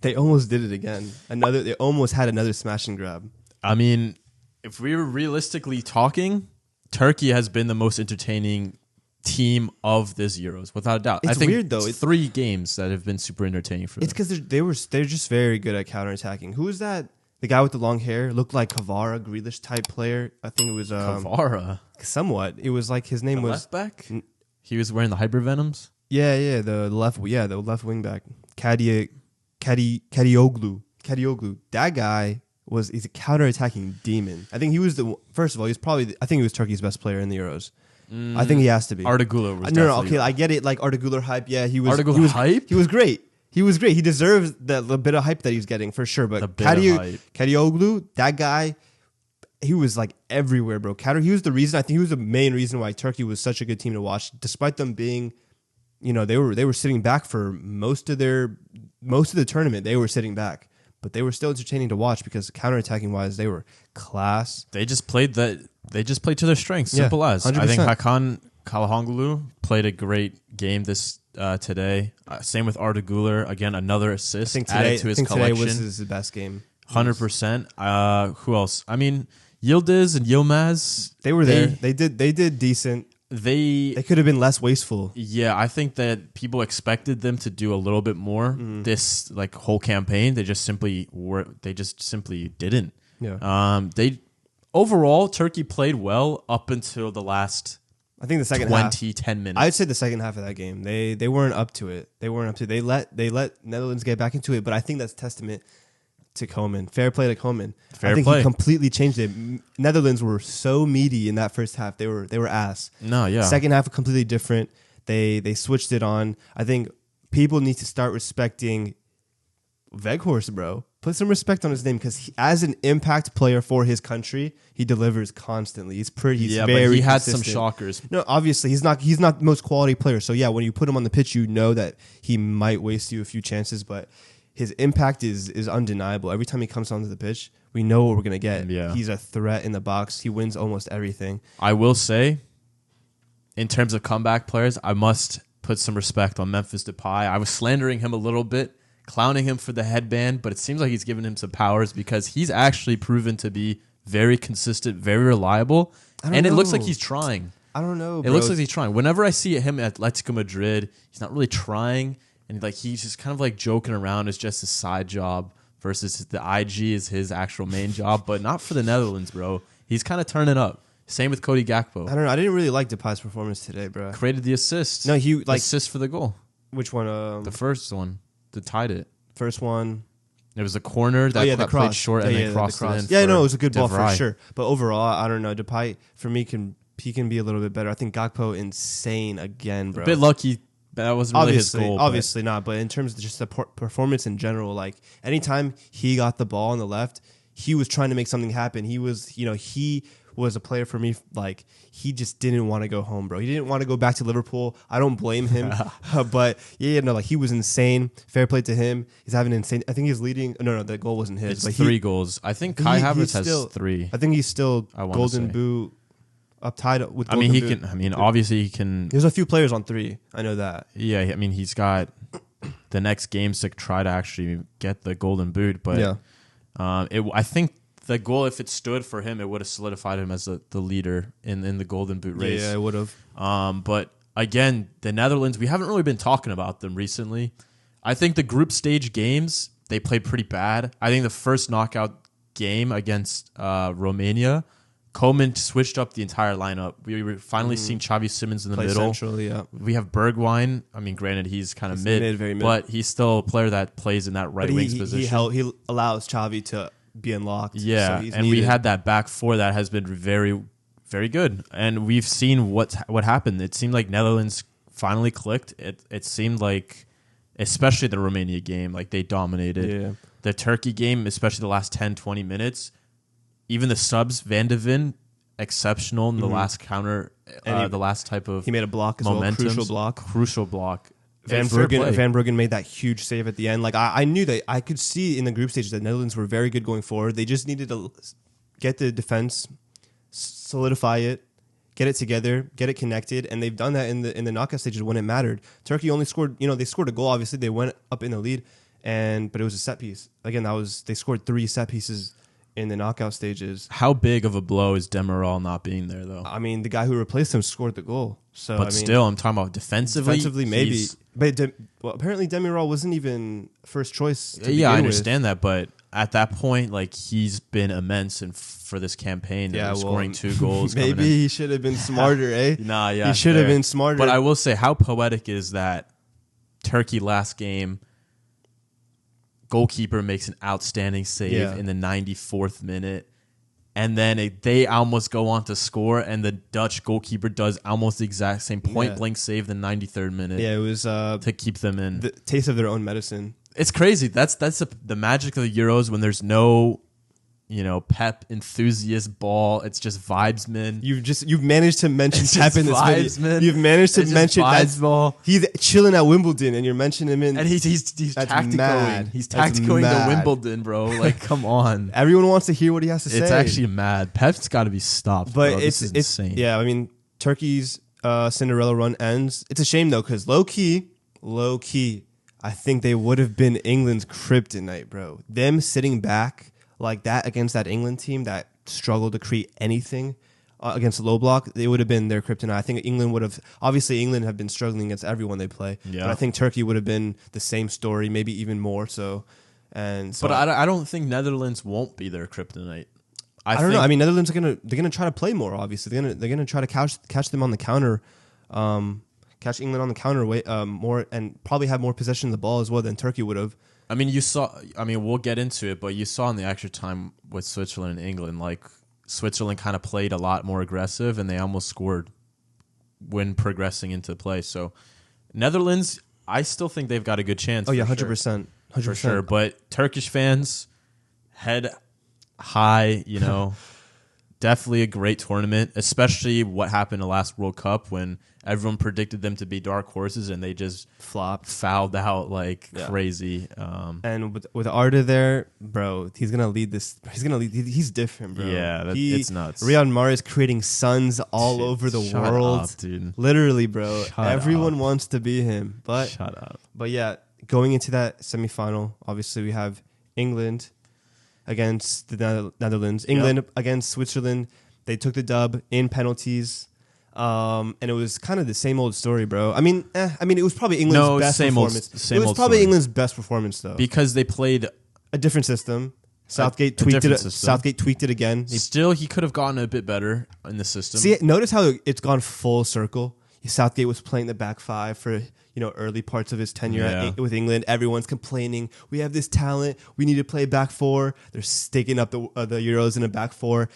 They almost did it again. They almost had another smash and grab. I mean, if we were realistically talking, Turkey has been the most entertaining team of this Euros, without a doubt. It's I think weird though. It's 3 games that have been super entertaining for them. It's because they're just very good at counterattacking. Who was that? The guy with the long hair looked like Kvara, Grealish type player. I think it was Kvara. Somewhat. It was like his name was left back. He was wearing the hypervenoms. Yeah, the left wing back. Kadioglu. That guy he's a counterattacking demon. I think he was first of all, I think he was Turkey's best player in the Euros. I think he has to be. Arda Güler was no, okay, I get it. Like Arda Güler hype. Yeah, he was. Arda Güler hype. He was great. He was great. He deserves the bit of hype that he's getting for sure. But Kadioglu, that guy, he was like everywhere, bro. He was the reason. I think he was the main reason why Turkey was such a good team to watch, despite them being, they were sitting back for most of the tournament. They were sitting back, but they were still entertaining to watch because counterattacking wise, they were class. They just played to their strengths. Simple as. 100%. I think Hakan Çalhanoğlu played a great game today. Same with Arda Güler. Again, another assist added to his collection. Today was his best game. 100%. Who else? I mean, Yildiz and Yilmaz. They were there. They did decent. They could have been less wasteful. Yeah, I think that people expected them to do a little bit more this whole campaign. They just simply didn't. Yeah. Overall, Turkey played well up until the last. I think the second 10 minutes. I'd say the second half of that game, they weren't up to it. They let Netherlands get back into it, but I think that's testament to Koeman. Fair play to Koeman. I think he completely changed it. Netherlands were so meaty in that first half. They were ass. No, yeah. Second half completely different. They switched it on. I think people need to start respecting Weghorst, bro. Put some respect on his name because as an impact player for his country, he delivers constantly. He's very but he had consistent. some shockers. No, obviously he's not the most quality player. So yeah, when you put him on the pitch, you know that he might waste you a few chances, but his impact is undeniable. Every time he comes onto the pitch, we know what we're gonna get. Yeah. He's a threat in the box. He wins almost everything. I will say, in terms of comeback players, I must put some respect on Memphis Depay. I was slandering him a little bit, clowning him for the headband, but it seems like he's given him some powers because he's actually proven to be very consistent, very reliable, and it looks like he's trying. I don't know, bro. It looks like he's trying. Whenever I see him at Atletico Madrid, he's not really trying, and he's just kind of joking around. It's just a side job versus the IG is his actual main job, but not for the Netherlands, bro. He's kind of turning up. Same with Cody Gakpo. I don't know. I didn't really like Depay's performance today, bro. Created the assist. No, he assist for the goal. Which one? The first one that tied it. First one. It was a corner that played short and then crossed it in. Yeah, no, it was a good ball for sure. But overall, I don't know. Depay, for me, he can be a little bit better. I think Gakpo, insane again, bro. A bit lucky. That wasn't really his goal. Obviously not. But in terms of just the performance in general, anytime he got the ball on the left, he was trying to make something happen. He was a player for me. He just didn't want to go home, bro. He didn't want to go back to Liverpool. I don't blame him. But he was insane. Fair play to him. He's having insane. I think he's leading. No, the goal wasn't his. It's 3 goals. I think Kai Havertz has 3. I think he's still Golden Boot up tied with. Obviously he can. There's a few players on 3. I know that. Yeah, I mean he's got the next games to try to actually get the Golden Boot, but yeah. I think the goal, if it stood for him, it would have solidified him as the leader in the Golden Boot race. Yeah, it would have. But again, the Netherlands, we haven't really been talking about them recently. I think the group stage games, they played pretty bad. I think the first knockout game against Romania, Koeman switched up the entire lineup. We were finally seeing Xavi Simons in the middle. Central, yeah. We have Bergwijn. I mean, granted, he's kind of mid, very mid, but he's still a player that plays in that right wing position. He allows Xavi to be unlocked. Yeah, so we had that back four that has been very, very good. And we've seen what happened. It seemed like Netherlands finally clicked. It seemed like, especially the Romania game, they dominated. Yeah. The Turkey game, especially the last 10, 20 minutes, even the subs, Van de Ven, exceptional in the last counter, the last type of he made a block as well, crucial block. Van Bruggen made that huge save at the end. I knew that I could see in the group stage that Netherlands were very good going forward. They just needed to get the defense, solidify it, get it together, get it connected, and they've done that in the knockout stages when it mattered. Turkey only scored, they scored a goal. Obviously, they went up in the lead, but it was a set piece. Again, they scored 3 set pieces in the knockout stages. How big of a blow is Demiral not being there, though? I mean, the guy who replaced him scored the goal. So, but still, I'm talking about defensively. Defensively, maybe. But apparently Demiral wasn't even first choice. Yeah, I understand that, but at that point, like, he's been immense for this campaign. Yeah, scoring 2 goals. Maybe he should have been smarter, eh? Nah, yeah, he should have been smarter. But I will say, how poetic is that? Turkey last game, goalkeeper makes an outstanding save in the 94th minute, and then they almost go on to score, and the Dutch goalkeeper does almost the exact same point-blank save the 93rd minute. Yeah, it was to keep them in. The taste of their own medicine. It's crazy. That's the magic of the Euros when there's no, Pep enthusiast ball. It's just vibesman. You've managed to mention Pep in this video. You've managed to mention that he's chilling at Wimbledon, and you're mentioning him in. And he's tacticoing. He's tacticoing to Wimbledon, bro. Like, come on. Everyone wants to hear what he has to say. It's actually mad. Pep's got to be stopped. But bro. It's insane. Yeah, I mean, Turkey's Cinderella run ends. It's a shame though, because low key, I think they would have been England's kryptonite, bro. Them sitting back like that against that England team that struggled to create anything against the low block, they would have been their kryptonite. I think England would have, obviously England have been struggling against everyone they play, but I think Turkey would have been the same story, maybe even more so. But I don't think Netherlands won't be their kryptonite. I don't know. I mean, Netherlands they're gonna try to play more. Obviously, they're gonna try to catch them on the counter, catch England on the counter more, and probably have more possession of the ball as well than Turkey would have. I mean, we'll get into it, but you saw in the extra time with Switzerland and England, like, Switzerland kind of played a lot more aggressive, and they almost scored when progressing into play. So, Netherlands, I still think they've got a good chance. Oh, yeah, 100%. 100%. For sure. But Turkish fans, head high, definitely a great tournament, especially what happened in the last World Cup when everyone predicted them to be dark horses and they just fouled out like crazy. And with Arda there, bro, he's gonna lead this. He's different, bro. Yeah, it's nuts. Riyad Mahrez creating suns all over the world, up, dude. Literally, bro. Everyone wants to be him. But shut up. But yeah, going into that semifinal, obviously we have England against the Netherlands. England against Switzerland. They took the dub in penalties. And it was kind of the same old story, bro. I mean, it was probably England's best performance. It was probably England's best performance, though, because they played a different system. Southgate tweaked it. Southgate tweaked it again. Still, he could have gotten a bit better in the system. See, notice how it's gone full circle. Southgate was playing the back five for early parts of his tenure with England. Everyone's complaining, we have this talent, we need to play back four. They're sticking up the Euros in a back four.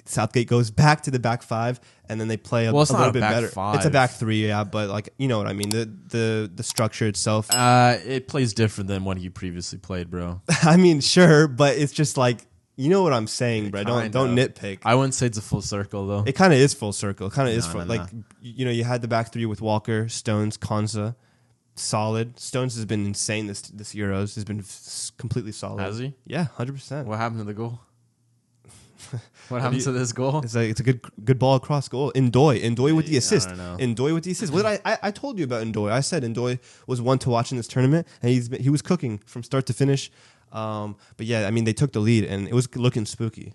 Southgate goes back to the back five, and then they play a little bit better. Five. It's a back three, but like you know what I mean. The structure itself. It plays different than what he previously played, bro. I mean, sure, but it's just like. You know what I'm saying, bro. Don't nitpick. I wouldn't say it's a full circle, though. It kind of is full circle. You had the back three with Walker, Stones, Konza. Solid. Stones has been insane this Euros. Has been completely solid. Has he? Yeah, 100%. What happened to the goal? What happened to this goal? It's a good ball across goal. Ndoye with the assist. Ndoye with the assist. What I told you about Ndoye. I said Ndoye was one to watch in this tournament, and he was cooking from start to finish. But yeah, I mean, they took the lead, and it was looking spooky.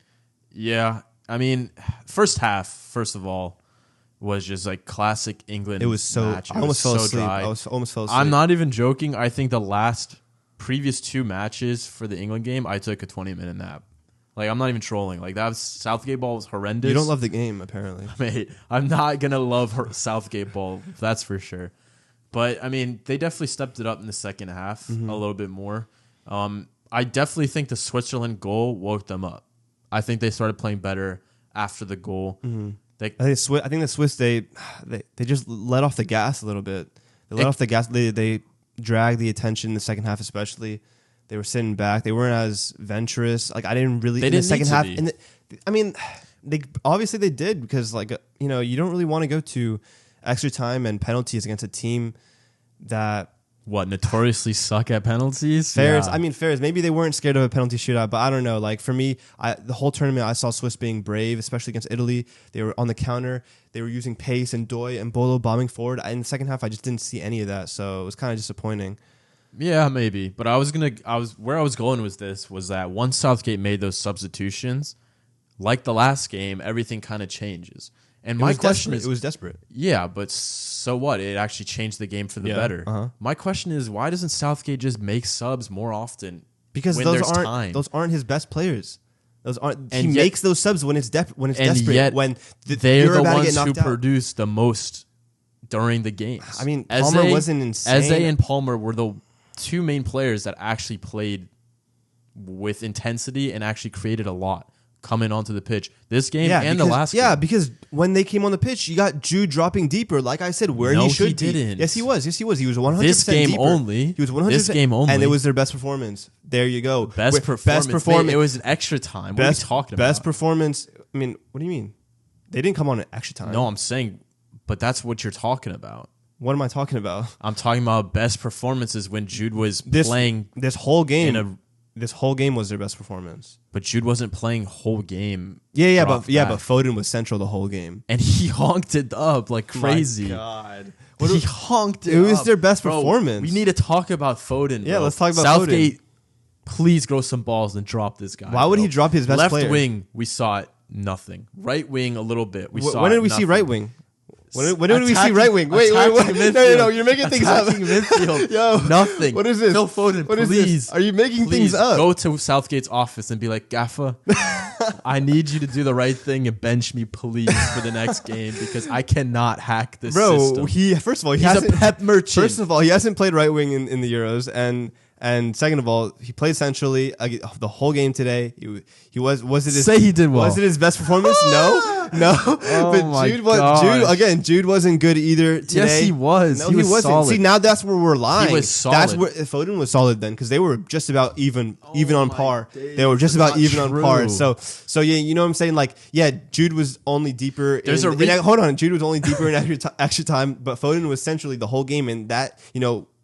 Yeah, I mean, first half, first of all, was just like classic England. It was so. Match. I almost fell asleep. I almost fell asleep. I'm not even joking. I think the previous 2 matches for the England game, I took a 20-minute nap. Like, I'm not even trolling. Like, that Southgate ball was horrendous. You don't love the game, apparently. Mate, I'm not gonna love Southgate ball. That's for sure. But I mean, they definitely stepped it up in the second half a little bit more. I definitely think the Switzerland goal woke them up. I think they started playing better after the goal. Mm-hmm. I think the Swiss they just let off the gas a little bit. They let off the gas. They dragged the attention in the second half, especially. They were sitting back. They weren't as venturous. Like I didn't really. They didn't in the second half. I mean, they obviously they did because you don't really want to go to extra time and penalties against a team that. What, notoriously suck at penalties? Fairs. Yeah. I mean, Fairs. Maybe they weren't scared of a penalty shootout, but I don't know. Like for me, the whole tournament, I saw Swiss being brave, especially against Italy. They were on the counter. They were using pace and Ndoye and Bolo bombing forward. In the second half, I just didn't see any of that, so it was kind of disappointing. Yeah, maybe. But where I was going with this was that once Southgate made those substitutions, like the last game, everything kind of changes. And my question is, it was desperate. Yeah, but so what? It actually changed the game for the better. My question is, why doesn't Southgate just make subs more often? Because those aren't his best players. He makes those subs when it's desperate. Yet when they're the ones who produce the most during the games. I mean, Palmer wasn't insane. Eze and Palmer were the two main players that actually played with intensity and actually created a lot coming onto the pitch. This game the last game. Yeah, because when they came on the pitch, you got Jude dropping deeper, like I said, where he should be. He didn't. Yes, he was. He was 100% this game deeper. only. He was 100%. This game only. And it was their best performance. There you go. Best performance. It was an extra time. What are you talking about? Best performance. I mean, what do you mean? They didn't come on at extra time. No, I'm saying, but that's what you're talking about. What am I talking about? I'm talking about best performances when Jude was playing this whole game. This whole game was their best performance. But Jude wasn't playing whole game. Yeah, but Foden was central the whole game. And he honked it up like crazy. My God. He honked it up. It was their best performance. We need to talk about Foden. Yeah, let's talk about Southgate, Foden. Please grow some balls and drop this guy. Why would he drop his best player? Left wing, we saw it, nothing. Right wing, a little bit. When did we see right wing? When did we see right wing? Wait. No, you're making things up. Midfield. Yo, nothing. What is this? Phil Foden, please. Are you making things up? Go to Southgate's office and be like, Gaffer, I need you to do the right thing and bench me, please, for the next game because I cannot hack this system. First of all, he's a pep merchant. First of all, he hasn't played right wing in the Euros, and second of all, he played centrally the whole game today. He did well. Was it his best performance? No. But Jude wasn't good either today. Yes, he was. No, he wasn't. Solid. See, now that's where we're lying. He was solid. That's where Foden was solid then because they were just about even on par. They were just about even on par. So yeah, you know what I'm saying? Like, yeah, Jude was only deeper. Hold on, Jude was only deeper in extra time, but Foden was centrally the whole game, and that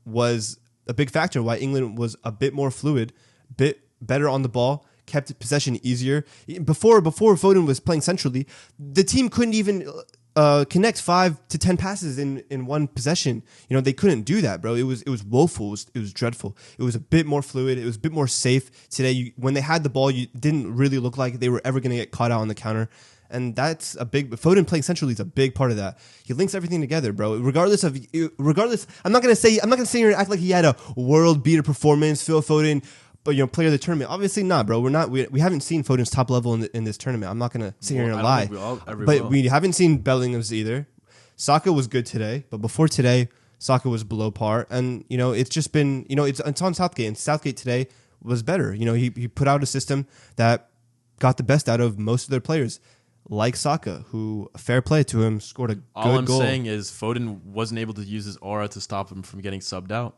was a big factor why England was a bit more fluid, bit better on the ball, kept possession easier. Before Foden was playing centrally, the team couldn't even connect 5 to 10 passes in one possession. They couldn't do that, bro. It was woeful. It was dreadful. It was a bit more fluid. It was a bit more safe today. When they had the ball, you didn't really look like they were ever going to get caught out on the counter. And that's Foden playing centrally is a big part of that. He links everything together, bro. Regardless, I'm not gonna say here and act like he had a world beater performance. Phil Foden, but player of the tournament. Obviously not, bro. We haven't seen Foden's top level in this tournament. I'm not gonna sit here and lie. But we haven't seen Bellingham's either. Saka was good today, but before today, Saka was below par. And it's just been it's on Southgate. And Southgate today was better. He put out a system that got the best out of most of their players. Like Saka, who, fair play to him, scored a good goal. All I'm saying is Foden wasn't able to use his aura to stop him from getting subbed out.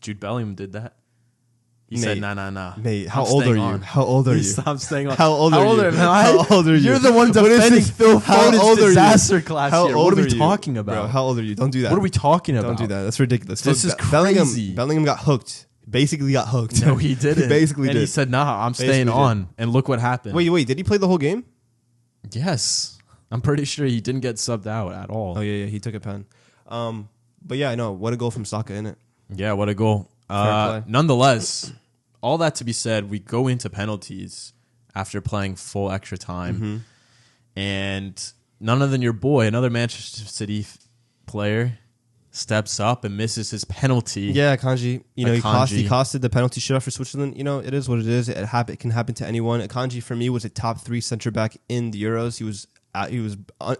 Jude Bellingham did that. He said, nah. Mate, how old are you? I'm staying on. How old are you? How old are you? You're the one defending Phil Foden's disaster class here. What are we talking about? Bro, how old are you? Don't do that. What are we talking about? Don't do that. That's ridiculous. This is crazy. Bellingham got hooked. Basically got hooked. No, he didn't. He basically did. And he said, nah, I'm staying on. And look what happened. Wait. Did he play the whole game? Yes. I'm pretty sure he didn't get subbed out at all. Oh, yeah. He took a pen. But yeah, I know. What a goal from Saka, innit? Yeah, what a goal. Nonetheless, all that to be said, we go into penalties after playing full extra time. Mm-hmm. And none other than your boy, another Manchester City player, steps up and misses his penalty. Yeah, Akanji. He costed the penalty shootout for Switzerland. It is what it is. It can happen to anyone. Akanji, for me, was a top 3 center back in the Euros. He was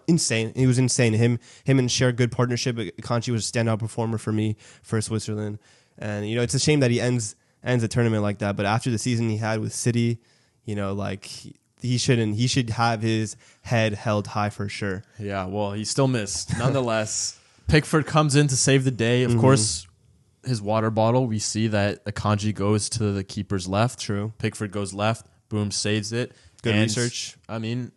insane. He was insane. Him and Cher, good partnership. Akanji was a standout performer for me for Switzerland. And it's a shame that he ends the tournament like that. But after the season he had with City, he should have his head held high for sure. Yeah, well, he still missed. Nonetheless, Pickford comes in to save the day. Of course, his water bottle, we see that Akanji goes to the keeper's left. True. Pickford goes left. Boom, saves it. Good research. I mean,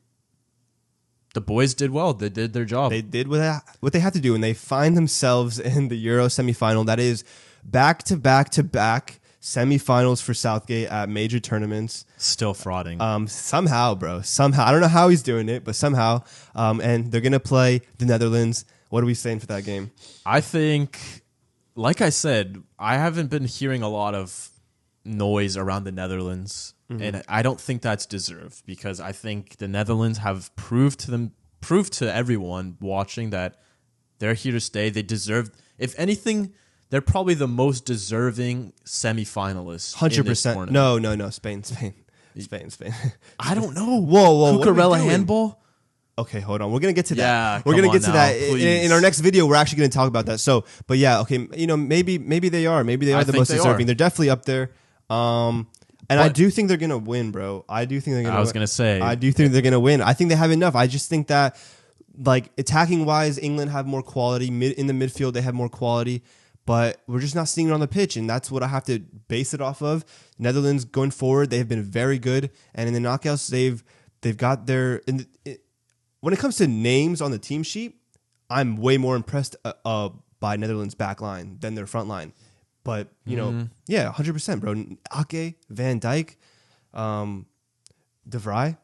the boys did well. They did their job. They did what they had to do, and they find themselves in the Euro semifinal. That is back-to-back semifinals for Southgate at major tournaments. Still frauding. Somehow, bro. Somehow. I don't know how he's doing it, but somehow. And they're going to play the Netherlands. What are we saying for that game? I think like I said, I haven't been hearing a lot of noise around the Netherlands, and I don't think that's deserved because I think the Netherlands have proved to everyone watching that they're here to stay. They deserve, if anything, they're probably the most deserving semi-finalists. 100%. No. Spain. I don't know. Whoa. Cucurella handball? Okay, hold on. We're going to get to that. Yeah, we're going to get to that. Please. In our next video, we're actually going to talk about that. So, but yeah, okay, maybe they are. Maybe they are the most deserving. They're definitely up there. And I do think they're going to win, bro. I do think they're going to win. I was going to say. I do think they're going to win. I think they have enough. I just think that, like, attacking-wise, England have more quality. In the midfield, they have more quality. But we're just not seeing it on the pitch, and that's what I have to base it off of. Netherlands going forward, they have been very good. And in the knockouts, they've got their... when it comes to names on the team sheet, I'm way more impressed by Netherlands' back line than their front line. But, you know, yeah, 100%, bro. Ake, Van Dijk, De Vrij,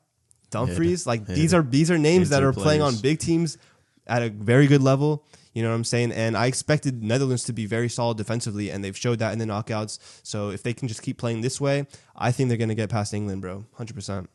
Dumfries. These are names that are playing on big teams at a very good level. You know what I'm saying? And I expected Netherlands to be very solid defensively, and they've showed that in the knockouts. So if they can just keep playing this way, I think they're going to get past England, bro. 100%.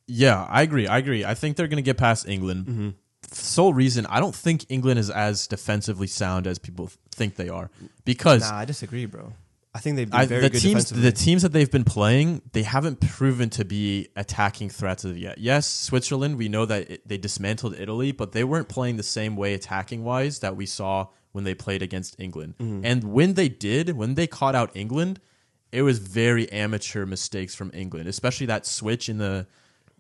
Yeah, I agree. I think they're going to get past England. Sole reason, I don't think England is as defensively sound as people think they are. Because I disagree, bro. I think they've been very good defensively. The teams that they've been playing, they haven't proven to be attacking threats as of yet. Yes, Switzerland, we know that they dismantled Italy, but they weren't playing the same way attacking-wise that we saw when they played against England. And when they caught out England, it was very amateur mistakes from England, especially that switch in the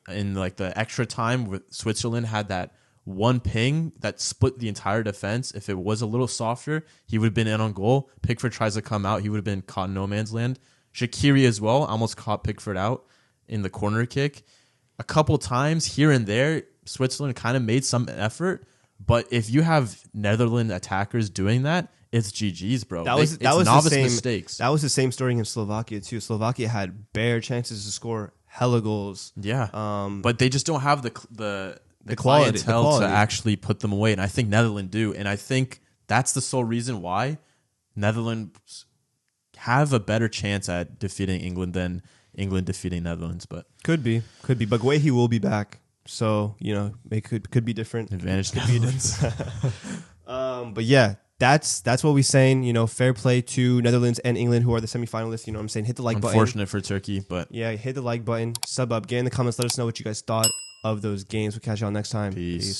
extra time where Switzerland had that one ping that split the entire defense. If it was a little softer, he would have been in on goal. Pickford tries to come out. He would have been caught in no man's land. Shaqiri as well almost caught Pickford out in the corner kick. A couple times here and there, Switzerland kind of made some effort. But if you have Netherlands attackers doing that, it's GG's, bro. That was novice mistakes. That was the same story in Slovakia too. Slovakia had bare chances to score hella goals. Yeah, but they just don't have the clientele to actually put them away, and I think Netherlands do, and I think that's the sole reason why Netherlands have a better chance at defeating England than England defeating Netherlands. But could be, but Guehi will be back, so you know it could be different. Advantage Netherlands. But yeah. That's what we're saying. You know, fair play to Netherlands and England, who are the semifinalists. You know what I'm saying? Hit the like button. Unfortunate for Turkey, but... Yeah, hit the like button. Sub up. Get in the comments. Let us know what you guys thought of those games. We'll catch y'all next time. Peace.